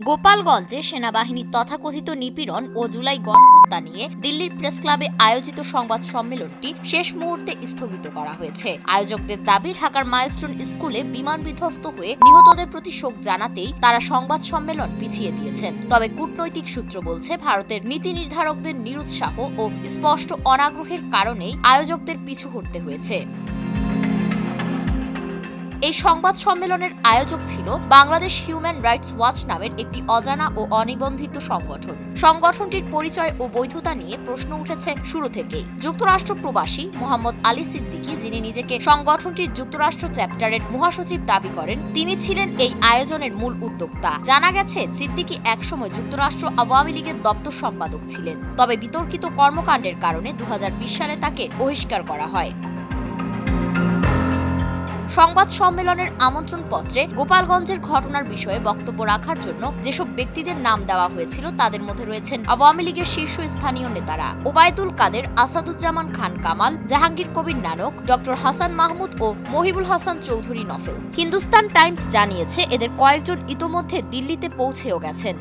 গোপালগঞ্জে সেনাবাহিনীর তথাকথিত নিপীড়ন ও জুলাই গণহত্যা নিয়ে দিল্লির প্রেস ক্লাবে আয়োজিত সংবাদ সম্মেলনটি শেষ মুহূর্তে স্থগিত করা হয়েছে। আয়োজকদের দাবি, ঢাকার মাইলস্টোন স্কুলে বিমান বিধ্বস্ত হয়ে নিহতদের প্রতি শোক জানাতেই তারা সংবাদ সম্মেলন পিছিয়ে দিয়েছেন। তবে কূটনৈতিক সূত্র বলছে, ভারতের নীতি নির্ধারকদের নিরুৎসাহ ও স্পষ্ট অনাগ্রহের কারণেই আয়োজকদের পিছু হটতে হয়েছে। এই সংবাদ সম্মেলনের আয়োজক ছিল বাংলাদেশ হিউম্যান রাইটস ওয়াচ নামের একটি অজানা ও অনিবন্ধিত সংগঠন। সংগঠনটির পরিচয় ও বৈধতা নিয়ে প্রশ্ন উঠেছে শুরু থেকেই। যুক্তরাষ্ট্র প্রবাসী মোহাম্মদ আলী সিদ্দিকী, যিনি নিজেকে সংগঠনটির যুক্তরাষ্ট্র চ্যাপ্টারের মহাসচিব দাবি করেন, তিনি ছিলেন এই আয়োজনের মূল উদ্যোক্তা। জানা গেছে, সিদ্দিকী একসময় যুক্তরাষ্ট্র আওয়ামী লীগের দপ্তর সম্পাদক ছিলেন। তবে বিতর্কিত কর্মকাণ্ডের কারণে 2020 সালে তাকে বহিষ্কার করা হয়। সংবাদ সম্মেলনের আমন্ত্রণ পত্রে গোপালগঞ্জের ঘটনার বিষয়ে বক্তব্য রাখার জন্য যেসব ব্যক্তিদের নাম দেওয়া হয়েছিল তাদের মধ্যে রয়েছেন আওয়ামী লীগের শীর্ষস্থানীয় নেতারা ওবায়দুল কাদের, আসাদুজ্জামান খান কামাল, জাহাঙ্গীর কবির নানক, ডক্টর হাসান মাহমুদ ও মহিবুল হাসান চৌধুরী নফেল। হিন্দুস্তান টাইমস জানিয়েছে, এদের কয়েকজন ইতোমধ্যে দিল্লিতে পৌঁছেও গেছেন।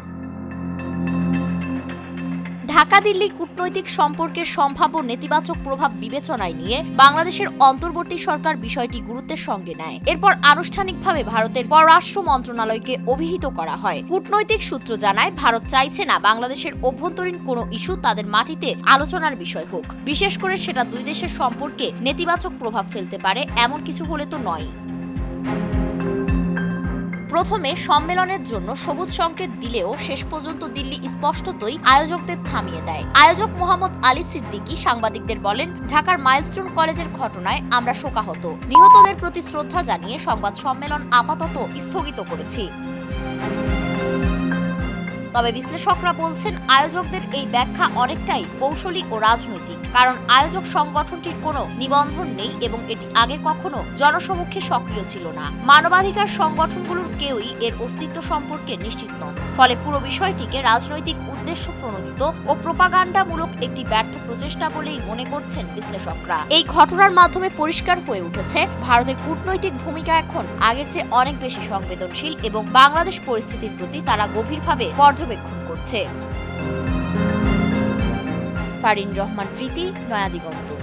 ঢাকা-দিল্লি কূটনৈতিক সম্পর্কের সম্ভাব্য নেতিবাচক প্রভাব বিবেচনায় নিয়ে বাংলাদেশের অন্তর্বর্তী সরকার বিষয়টি গুরুত্বের সঙ্গে নেয়। এরপর আনুষ্ঠানিকভাবে ভারতের পররাষ্ট্র মন্ত্রণালয়কে অভিহিত করা হয়। কূটনৈতিক সূত্র জানায়, ভারত চাইছে না বাংলাদেশের অভ্যন্তরীণ কোনো ইস্যু তাদের মাটিতে আলোচনার বিষয় হোক, বিশেষ করে সেটা দুই দেশের সম্পর্কে নেতিবাচক প্রভাব ফেলতে পারে এমন কিছু হলে তো নয়। প্রথমে সম্মেলনের জন্য সবুজ সংকেত দিলেও শেষ পর্যন্ত দিল্লি স্পষ্টতই আয়োজকদের থামিয়ে দেয়। আয়োজক মোহাম্মদ আলী সিদ্দিকী সাংবাদিকদের বলেন, ঢাকার মাইলস্টোন কলেজের ঘটনায় আমরা শোকাহত। নিহতদের প্রতি শ্রদ্ধা জানিয়ে সংবাদ সম্মেলন আপাতত স্থগিত করেছি। তবে বিশ্লেষকরা বলছেন, আয়োজকদের এই ব্যাখ্যা অনেকটাই কৌশলী ও রাজনৈতিক। কারণ আয়োজক সংগঠনটির কোনো নিবন্ধন নেই এবং এটি আগে কখনো জনসমক্ষে সক্রিয় ছিল না। মানবাধিকার সংগঠনগুলোর কেউই এর অস্তিত্ব সম্পর্কে নিশ্চিত নন। ফলে পুরো বিষয়টিকে রাজনৈতিক উদ্দেশ্য প্রণোদিত ও প্রোপাগান্ডামূলক একটি ব্যর্থ প্রচেষ্টা বলেই মনে করছেন বিশ্লেষকরা। এই ঘটনার মাধ্যমে পরিষ্কার হয়ে উঠেছে, ভারতের কূটনৈতিক ভূমিকা এখন আগের চেয়ে অনেক বেশি সংবেদনশীল এবং বাংলাদেশ পরিস্থিতির প্রতি তারা গভীরভাবে পর্যবেক্ষণ করছে। ফারিন রহমান প্রীতি, নয়া দিগন্ত।